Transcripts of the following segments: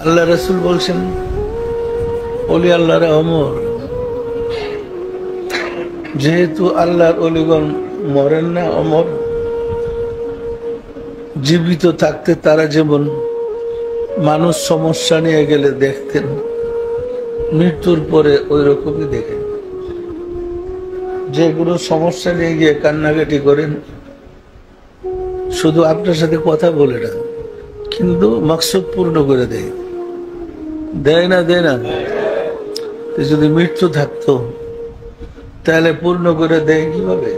আল্লাহ রাসূল বলছেন ওলি আল্লাহরা অমর। যেহেতু আল্লাহর অলিগণ মরেন না, অমর, জীবিত থাকতে তারা যেমন মানুষ সমস্যা নিয়ে গেলে দেখতেন, মৃত্যুর পরে ওই রকমই দেখেন। যেগুলো সমস্যা নিয়ে গিয়ে কান্নাকাটি করেন, শুধু আপনার সাথে কথা বলে না, কিন্তু মাকসুদ পূর্ণ করে দেয়। দেয় না? দেয় না? যদি মৃত্যু থাকতো তাহলে পূর্ণ করে দেয় কিভাবে?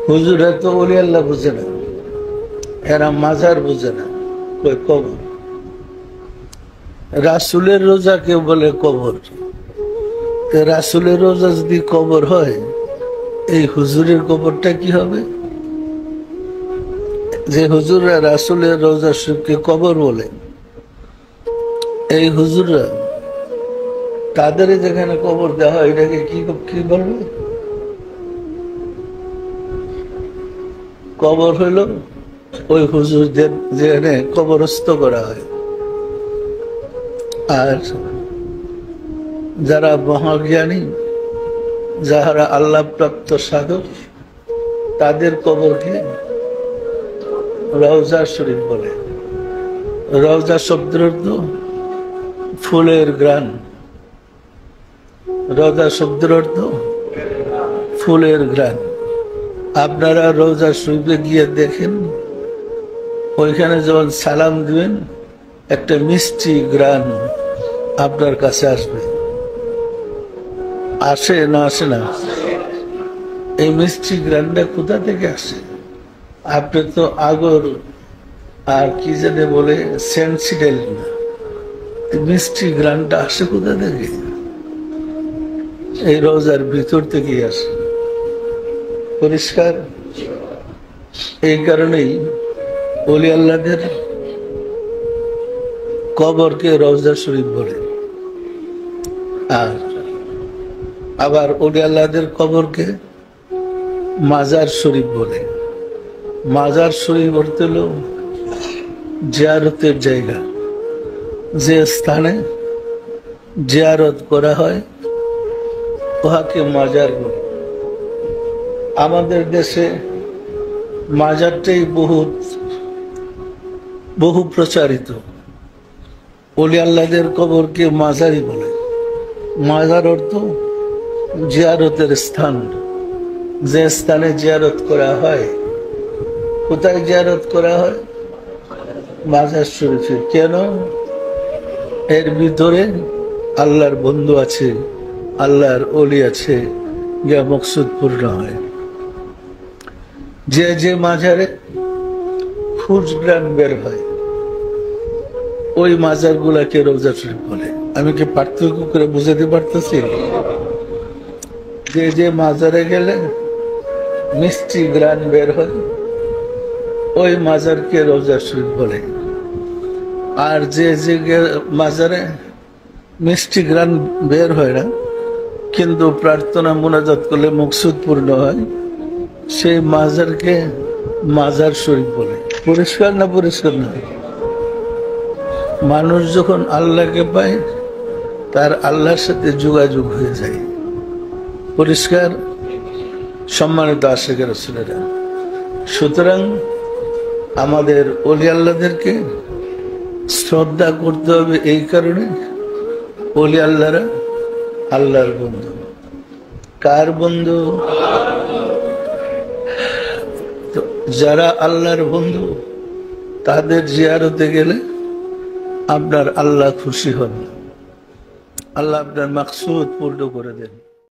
হুজুরা তো ওলি আল্লাহ বুঝে না, এরা মাজার বুঝে না, কই কবর। রাসূলের রোজা কেউ বলে কবর। রাসূলের রোজা যদি কবর হয়, এই হুজুরের কবরটা কি হবে? যে হুজুররা রাসূলের রোজা শরীফকে কবর বলে, এই হুজুররা তাদের যেখানে কবর দেওয়া হয় এটাকে কি বলবে? কবর হইল ওই হুজুরদের যেখানে কবরস্থ করা হয়। আর যারা মহাজ্ঞানী, যারা আল্লাহ প্রাপ্ত সাধক, তাদের কবরকে রওজা শরীফ বলে। রওজা শব্দের অর্থ ফুলের গ্রান। রওজা শব্দের অর্থ ফুলের গ্রান। আপনারা রওজা শরীফে গিয়ে দেখেন, ওইখানে যখন সালাম দিবেন একটা মিষ্টি গ্রান আপনার কাছে আসবে। আসে না? আসে না? এই মিষ্টি গ্রানটা কোথা থেকে আসে? আপনি তো আগর আর কি জানে বলে সেন্সিডেল না, মিষ্টি গ্রানটা আসে কোথা থেকে? এই রোজার ভিতর থেকেই আসে। পরিষ্কার? এই কারণেই ওলি আল্লাহদের কবরকে রওজা শরীফ বলে। আর আবার ওলি আল্লাহদের কবরকে মাজার শরীফ বলে। মাজার শরীফ অর্থ হলো জিয়ারতের জায়গা, যে স্থানে জিয়ারত করা হয় উহাকে মাজার বলে। আমাদের দেশে মাজারটাই বহু প্রচারিত। ওলি আল্লাহদের কবরকে মাজারই বলে। মাজার অর্থ জিয়ারতের স্থান, যে স্থানে জিয়ারত করা হয়। কোথায় জিয়ারত করা হয়? মাজার শরীফে। কেন? এর ভিতরে আল্লাহর বন্ধু আছে, আল্লাহর ওলি আছে, যা মকসুদ পূর্ণ হয়। যে মাজারে ফুসগ্রাম বের হয়, ওই মাজার গুলাকে রওজা শরীফ বলে। আমি কি পার্থক্য করে বুঝাতে পারতেছি? যে মাজারে গেলে মিষ্টি গ্রান বের হয়, ওই মাজারকে রওজা শরীফ বলে। আর যে মাজারে মিষ্টি গ্রান বের হয় না, কিন্তু প্রার্থনা মোনাজাত করলে মকসুদ পূর্ণ হয়, সেই মাজারকে মাজার শরীফ বলে। পরিষ্কার না? পরিষ্কার না? মানুষ যখন আল্লাহকে পায়, তার আল্লাহর সাথে যোগাযোগ হয়ে যায়। পরিষ্কার? সম্মানিত আশিক রাসূলেরা, সুতরাং আমাদের ওলি আল্লাহদেরকে শ্রদ্ধা করতে হবে। এই কারণে ওলি আল্লাহরা আল্লাহর বন্ধু। কার বন্ধু? তো যারা আল্লাহর বন্ধু, তাদের জিয়ারতে গেলে আপনার আল্লাহ খুশি হন, আল্লাহ আপনার মাকসুদ পূর্ণ করে দেন।